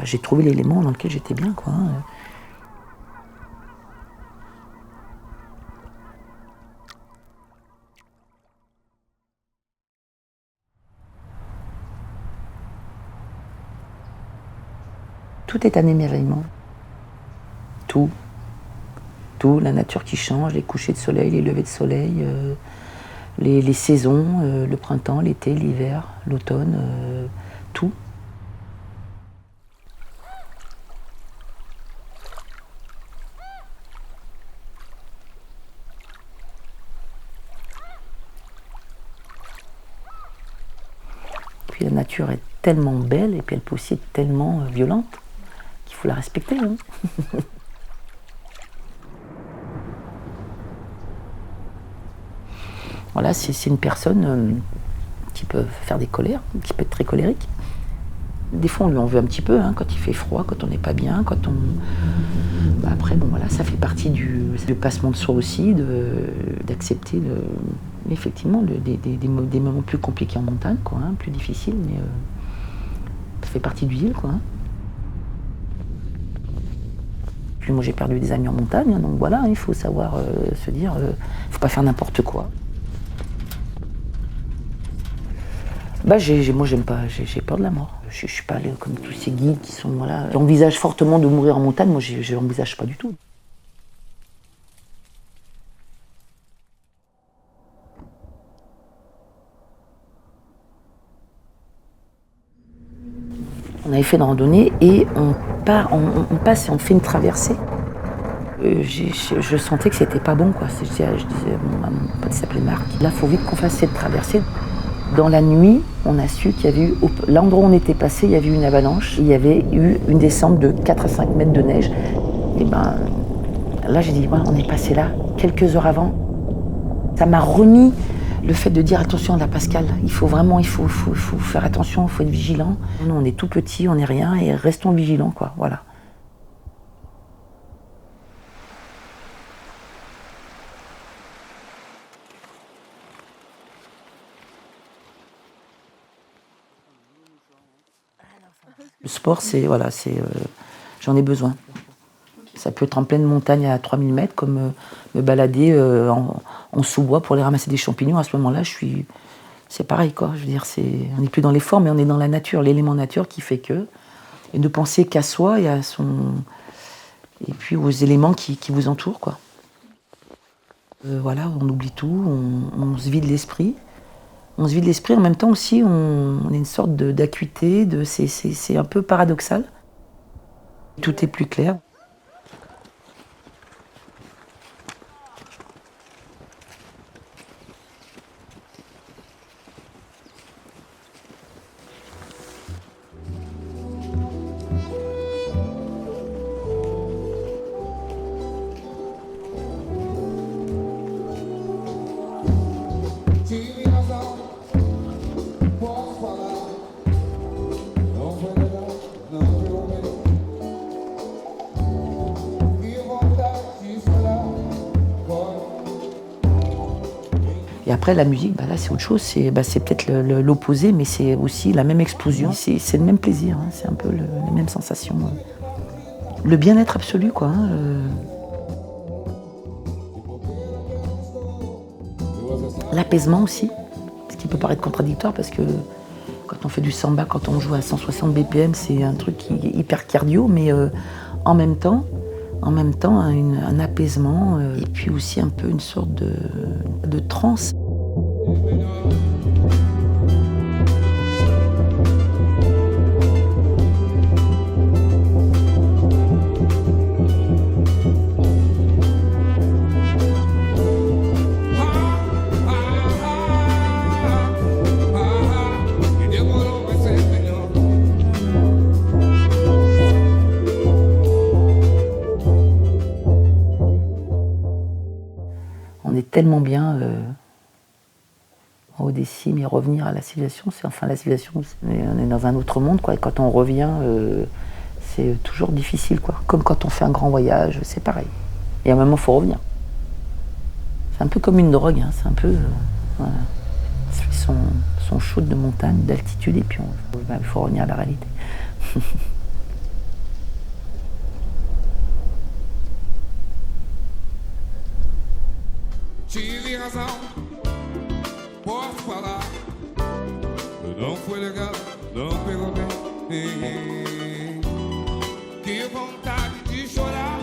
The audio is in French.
j'ai trouvé l'élément dans lequel j'étais bien, quoi. Tout est un émerveillement. Tout. Tout, la nature qui change, les couchers de soleil, les levées de soleil, les saisons, le printemps, l'été, l'hiver, l'automne, tout. Puis la nature est tellement belle et puis elle peut aussi être tellement violente qu'il faut la respecter. Hein. Voilà, c'est une personne qui peut faire des colères, qui peut être très colérique. Des fois, on lui en veut un petit peu, hein, quand il fait froid, quand on n'est pas bien, quand on... Bah après, bon voilà, ça fait partie du passement de soi aussi, d'accepter effectivement des moments plus compliqués en montagne, quoi, hein, plus difficiles, mais ça fait partie du deal, quoi. Hein. Puis moi, j'ai perdu des amis en montagne, hein, donc voilà, il faut savoir se dire, faut pas faire n'importe quoi. Bah moi j'aime pas, j'ai peur de la mort. Je suis pas comme tous ces guides qui sont voilà, qui envisagent fortement de mourir en montagne. Moi je l'envisage pas du tout. On avait fait une randonnée et on passe et on fait une traversée. Je sentais que c'était pas bon, quoi. Je disais à mon pote qui s'appelait Marc, là faut vite qu'on fasse cette traversée. Dans la nuit, on a su qu'il y avait eu, l'endroit où on était passé, il y avait eu une avalanche. Il y avait eu une descente de 4 à 5 mètres de neige. Et ben, là, j'ai dit, voilà, on est passé là, quelques heures avant. Ça m'a remis le fait de dire, attention, là, Pascal, il faut faire attention, il faut être vigilant. Nous, on est tout petit, on n'est rien, et restons vigilants, quoi, voilà. Le sport, j'en ai besoin. Ça peut être en pleine montagne à 3000 mètres, comme me balader en sous-bois pour aller ramasser des champignons. À ce moment-là, c'est pareil, quoi. Je veux dire, on n'est plus dans l'effort, mais on est dans la nature, l'élément nature qui fait que. Et ne penser qu'à soi et et puis aux éléments qui vous entourent, quoi. Voilà, on oublie tout, on se vide l'esprit. On se vide l'esprit, en même temps aussi, on a une sorte d'acuité, c'est un peu paradoxal. Tout est plus clair. Et après, la musique, là, c'est autre chose. C'est peut-être l'opposé, mais c'est aussi la même explosion. C'est le même plaisir, hein, c'est un peu la même sensation. Le bien-être absolu, quoi. Hein, L'apaisement aussi, ce qui peut paraître contradictoire parce que quand on fait du samba, quand on joue à 160 BPM, c'est un truc qui est hyper cardio, mais en même temps, un apaisement et puis aussi un peu une sorte de transe. On est tellement bien en haut des cimes et revenir à la civilisation, la civilisation, on est dans un autre monde, quoi. Et quand on revient, c'est toujours difficile, quoi. Comme quand on fait un grand voyage, c'est pareil. Et à un moment, il faut revenir. C'est un peu comme une drogue, hein. C'est un peu... voilà. Son shoot de montagne, d'altitude, et puis il faut revenir à la réalité. tive razão, posso falar. Não foi legal, não pegou bem. Que vontade de chorar.